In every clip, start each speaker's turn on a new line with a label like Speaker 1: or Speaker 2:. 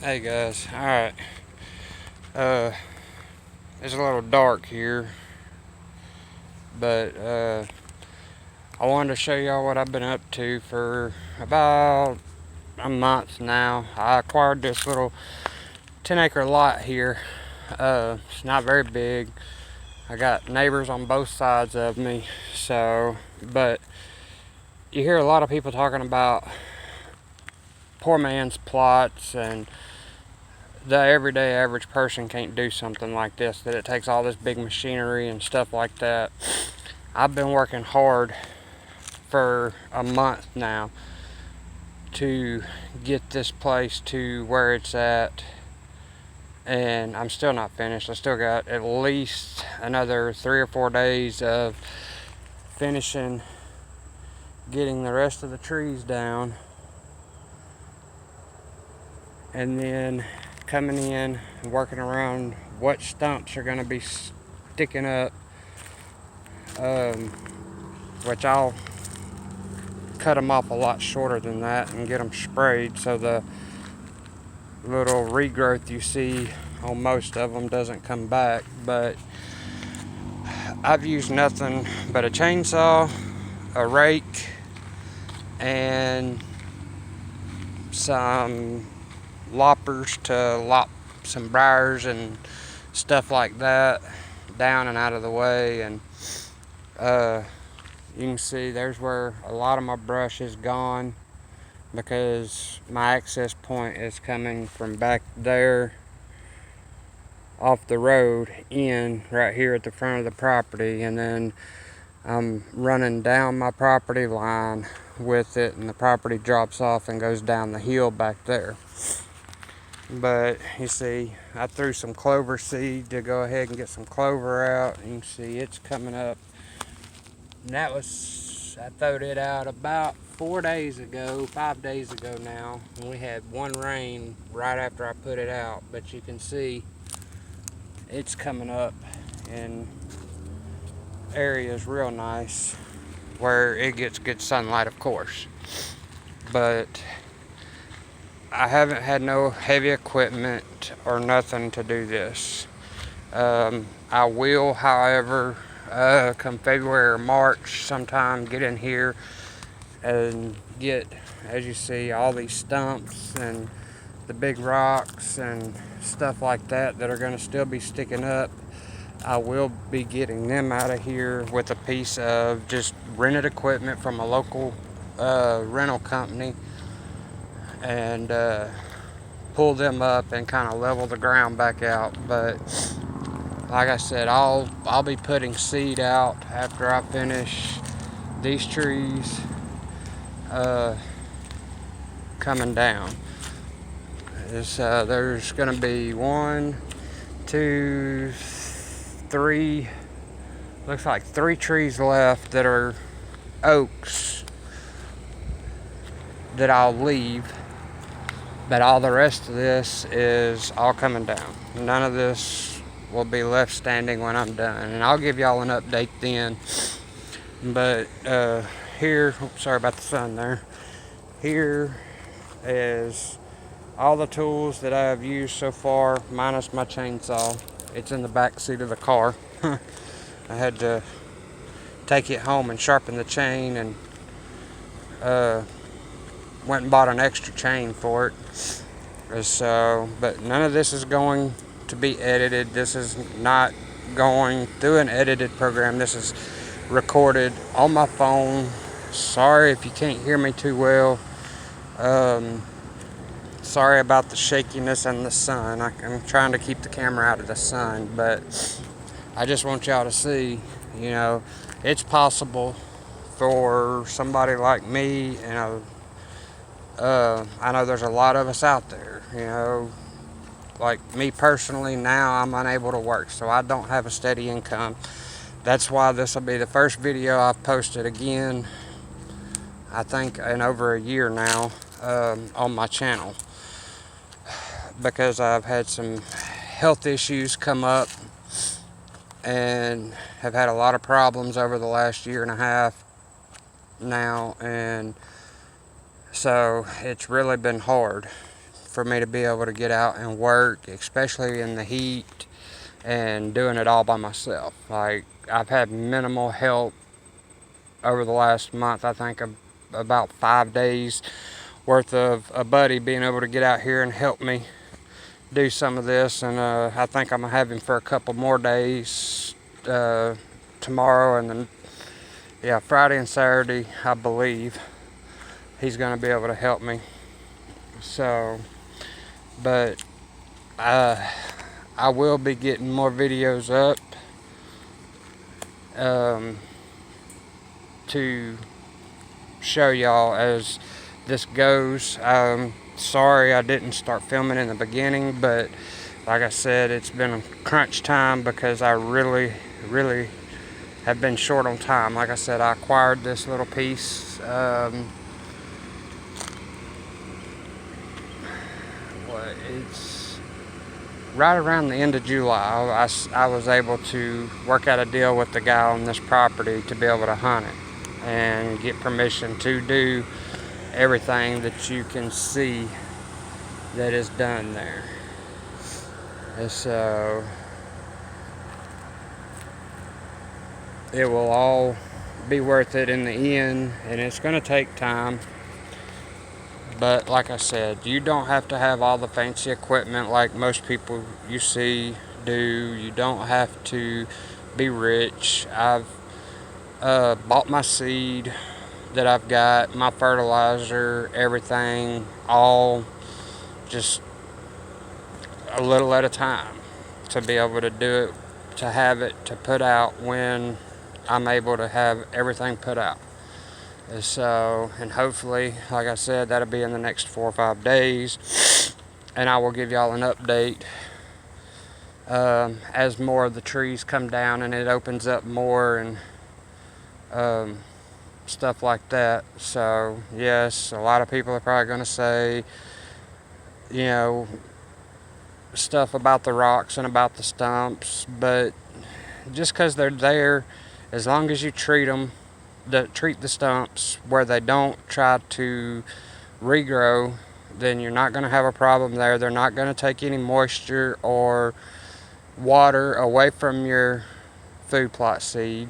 Speaker 1: Hey guys, alright. It's a little dark here, but I wanted to show y'all what I've been up to for about a month now. I acquired this little 10-acre lot here. It's not very big. I got neighbors on both sides of me, but you hear a lot of people talking about poor man's plots and the everyday average person can't do something like this, that it takes all this big machinery and stuff like that. I've been working hard for a month now to get this place to where it's at, and I'm still not finished. I still got at least another 3 or 4 days of finishing getting the rest of the trees down, and then coming in and working around what stumps are going to be sticking up, which I'll cut them off a lot shorter than that and get them sprayed so the little regrowth you see on most of them doesn't come back. But I've used nothing but a chainsaw, a rake, and some loppers to lop some briars and stuff like that down and out of the way. And you can see there's where a lot of my brush is gone, because my access point is coming from back there off the road in right here at the front of the property, and then I'm running down my property line with it, and the property drops off and goes down the hill back there. But you see, I threw some clover seed to go ahead and get some clover out. You can see it's coming up. And I throwed it out about 4 days ago, 5 days ago now, and we had one rain right after I put it out. But you can see it's coming up in areas real nice where it gets good sunlight, of course. But I haven't had no heavy equipment or nothing to do this. I will, however, come February or March sometime, get in here and get, as you see, all these stumps and the big rocks and stuff like that that are going to still be sticking up. I will be getting them out of here with a piece of just rented equipment from a local rental company, and pull them up and kind of level the ground back out. But like I said, I'll be putting seed out after I finish these trees coming down. There's gonna be 1, 2, 3, looks like 3 trees left that are oaks that I'll leave, but all the rest of this is all coming down. None of this will be left standing when I'm done, and I'll give y'all an update then. But here, sorry about the sun there. Here is all the tools that I've used so far, minus my chainsaw. It's in the back seat of the car. I had to take it home and sharpen the chain, and went and bought an extra chain for it. So, but none of this is going to be edited. This is not going through an edited program. This is recorded on my phone. Sorry if you can't hear me too well. Sorry about the shakiness and the sun. I'm trying to keep the camera out of the sun, but I just want y'all to see, it's possible for somebody like me. I know there's a lot of us out there, like me personally. Now I'm unable to work, so I don't have a steady income. That's why this will be the first video I've posted again, I think in over a year now, on my channel, because I've had some health issues come up and have had a lot of problems over the last year and a half now, and so it's really been hard for me to be able to get out and work, especially in the heat, and doing it all by myself. Like, I've had minimal help over the last month. I think about 5 days worth of a buddy being able to get out here and help me do some of this, and I think I'm gonna have him for a couple more days, tomorrow and then Friday and Saturday, I believe he's gonna be able to help me. So, but I will be getting more videos up to show y'all as this goes. Sorry I didn't start filming in the beginning, but like I said, it's been a crunch time because I really have been short on time. Like I said, I acquired this little piece it's right around the end of July. I was able to work out a deal with the guy on this property to be able to hunt it and get permission to do everything that you can see that is done there. And so it will all be worth it in the end, and it's going to take time. But like I said, you don't have to have all the fancy equipment like most people you see do. You don't have to be rich. I've bought my seed that I've got, my fertilizer, everything, all just a little at a time to be able to do it, to have it to put out when I'm able to have everything put out. So, and hopefully, like I said, that'll be in the next 4 or 5 days, and I will give y'all an update as more of the trees come down and it opens up more and stuff like that. So yes, a lot of people are probably going to say, you know, stuff about the rocks and about the stumps, but just because they're there, as long as you treat the stumps where they don't try to regrow, then you're not going to have a problem there. They're not going to take any moisture or water away from your food plot seed,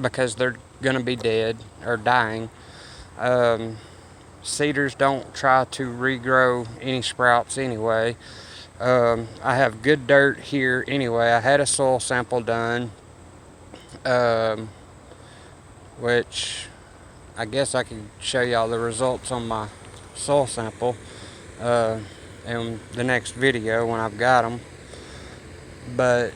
Speaker 1: because they're going to be dead or dying. Cedars don't try to regrow any sprouts anyway. I have good dirt here anyway. I had a soil sample done, which I guess I could show y'all the results on my soil sample in the next video when I've got them. But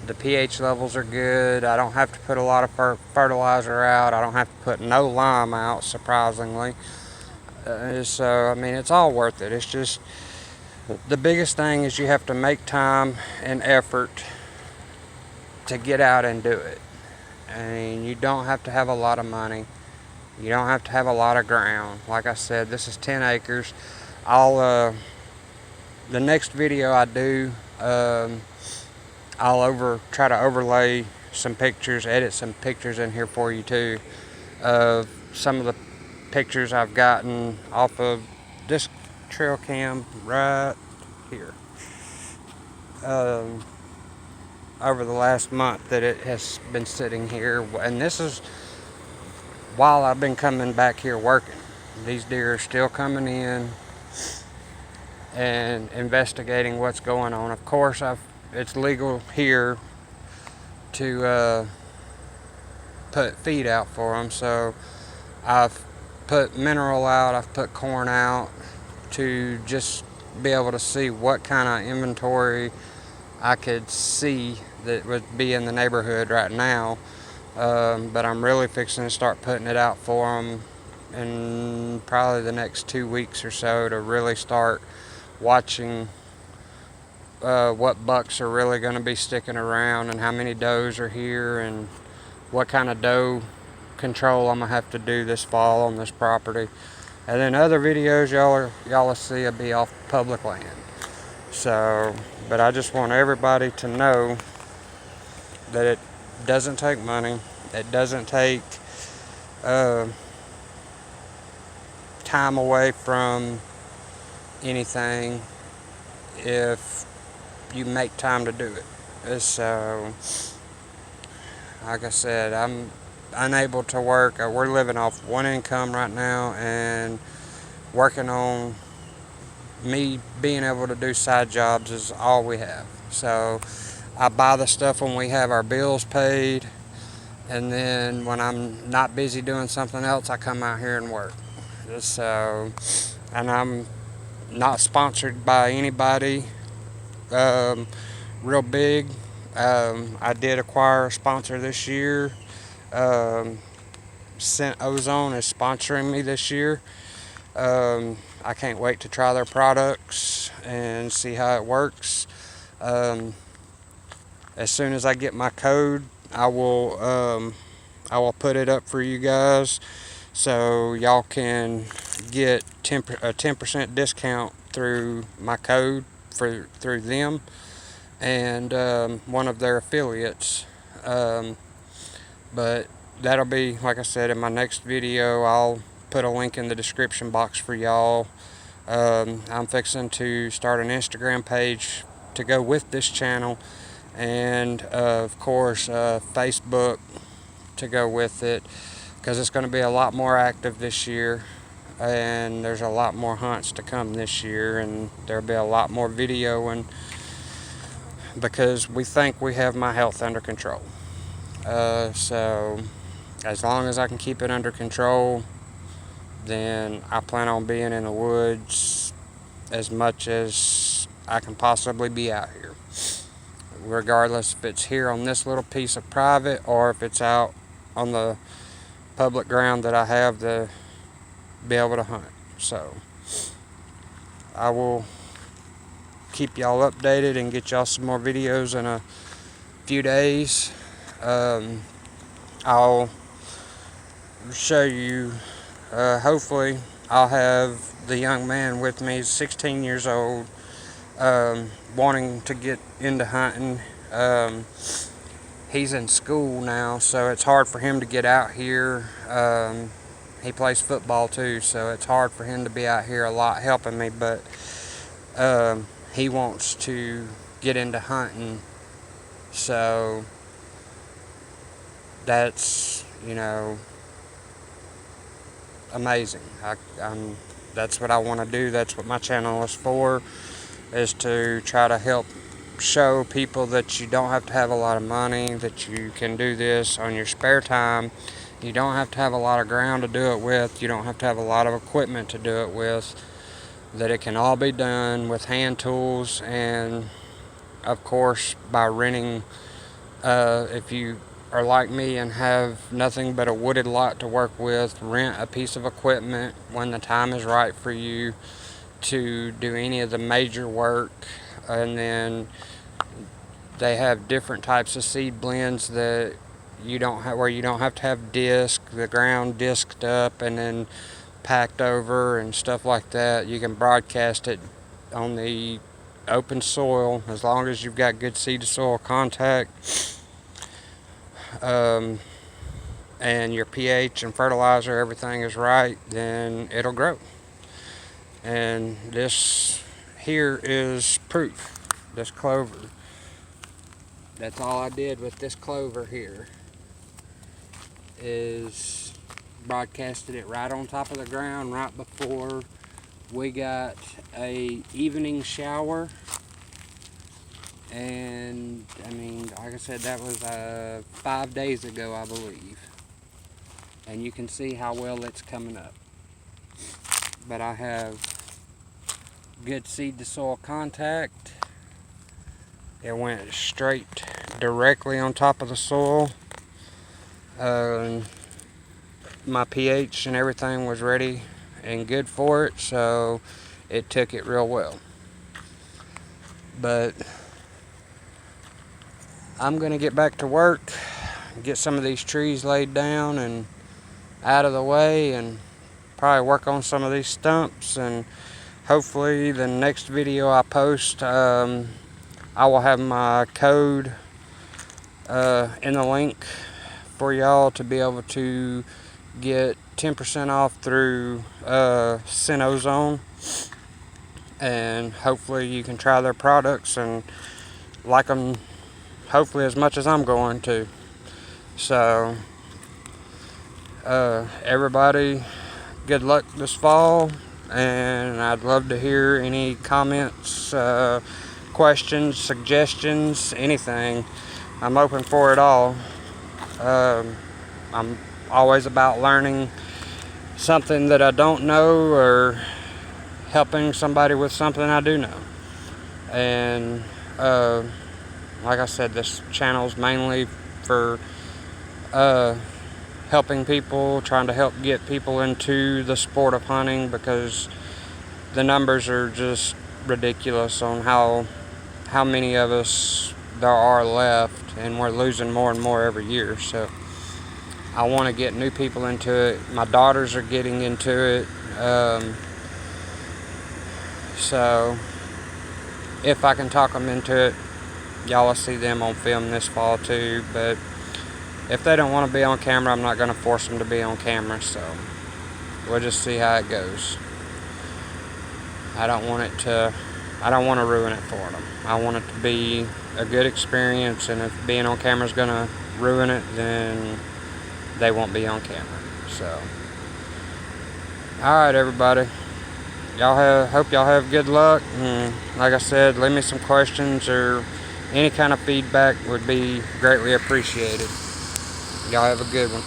Speaker 1: the pH levels are good. I don't have to put a lot of fertilizer out. I don't have to put no lime out, surprisingly. So, I mean, it's all worth it. It's just, the biggest thing is you have to make time and effort to get out and do it. And you don't have to have a lot of money. You don't have to have a lot of ground. Like I said, this is 10 acres. The next video I do, I'll try to overlay some pictures, edit some pictures in here for you too, of some of the pictures I've gotten off of this trail cam right here over the last month that it has been sitting here. And this is while I've been coming back here working. These deer are still coming in and investigating what's going on. Of course, it's legal here to put feed out for them, so I've put mineral out, I've put corn out to just be able to see what kind of inventory I could see that would be in the neighborhood right now. But I'm really fixing to start putting it out for them in probably the next 2 weeks or so, to really start watching what bucks are really going to be sticking around and how many does are here and what kind of doe control I'm going to have to do this fall on this property. And then other videos y'all will see will be off public land. So, but I just want everybody to know that it doesn't take money. It doesn't take time time away from anything if you make time to do it. So, like I said, I'm unable to work. We're living off one income right now and working on me being able to do side jobs is all we have. So I buy the stuff when we have our bills paid, and then when I'm not busy doing something else, I come out here and work. So, and I'm not sponsored by anybody real big. I did acquire a sponsor this year. Scent Ozone is sponsoring me this year. I can't wait to try their products and see how it works. As soon as I get my code, I will put it up for you guys, so y'all can get a 10% discount through my code through them and one of their affiliates. But that'll be, like I said, in my next video. I'll put a link in the description box for y'all. I'm fixing to start an Instagram page to go with this channel, and of course Facebook to go with it, because it's going to be a lot more active this year, and there's a lot more hunts to come this year, and there'll be a lot more videoing, because we think we have my health under control. So as long as I can keep it under control, then I plan on being in the woods as much as I can possibly be out here, regardless if it's here on this little piece of private or if it's out on the public ground that I have to be able to hunt. So I will keep y'all updated and get y'all some more videos in a few days. I'll show you, hopefully I'll have the young man with me. He's 16 years old, wanting to get into hunting. He's in school now, so it's hard for him to get out here. He plays football too, so it's hard for him to be out here a lot helping me, but he wants to get into hunting, so that's, amazing. That's what I want to do. That's what my channel is for, is to try to help show people that you don't have to have a lot of money, that you can do this on your spare time. You don't have to have a lot of ground to do it with. You don't have to have a lot of equipment to do it with. That it can all be done with hand tools, and of course by renting. If you are like me and have nothing but a wooded lot to work with, rent a piece of equipment when the time is right for you to do any of the major work. And then they have different types of seed blends that you don't have, where you don't have to have the ground disked up and then packed over and stuff like that. You can broadcast it on the open soil as long as you've got good seed to soil contact, and your pH and fertilizer, everything is right, then it'll grow. And this here is proof. This clover, that's all I did with this clover here, is broadcasted it right on top of the ground right before we got a evening shower. And I mean, like I said, that was 5 days ago, I believe, and you can see how well it's coming up. But I have good seed to soil contact. It went straight directly on top of the soil. My pH and everything was ready and good for it, so it took it real well. But I'm gonna get back to work, get some of these trees laid down and out of the way, and probably work on some of these stumps, and hopefully the next video I post, I will have my code in the link for y'all to be able to get 10% off through Cinozone, and hopefully you can try their products and like them hopefully as much as I'm going to. So everybody, good luck this fall, and I'd love to hear any comments, questions, suggestions, anything. I'm open for it all. I'm always about learning something that I don't know, or helping somebody with something I do know. And like I said, this channel's mainly for helping people, trying to help get people into the sport of hunting, because the numbers are just ridiculous on how many of us there are left, and we're losing more and more every year. So I want to get new people into it. My daughters are getting into it. So if I can talk them into it, y'all will see them on film this fall too. But if they don't want to be on camera, I'm not going to force them to be on camera. So we'll just see how it goes. I don't want to ruin it for them. I want it to be a good experience, and if being on camera is going to ruin it, then they won't be on camera. So, alright everybody, hope y'all have good luck, and like I said, leave me some questions or any kind of feedback would be greatly appreciated. Y'all have a good one.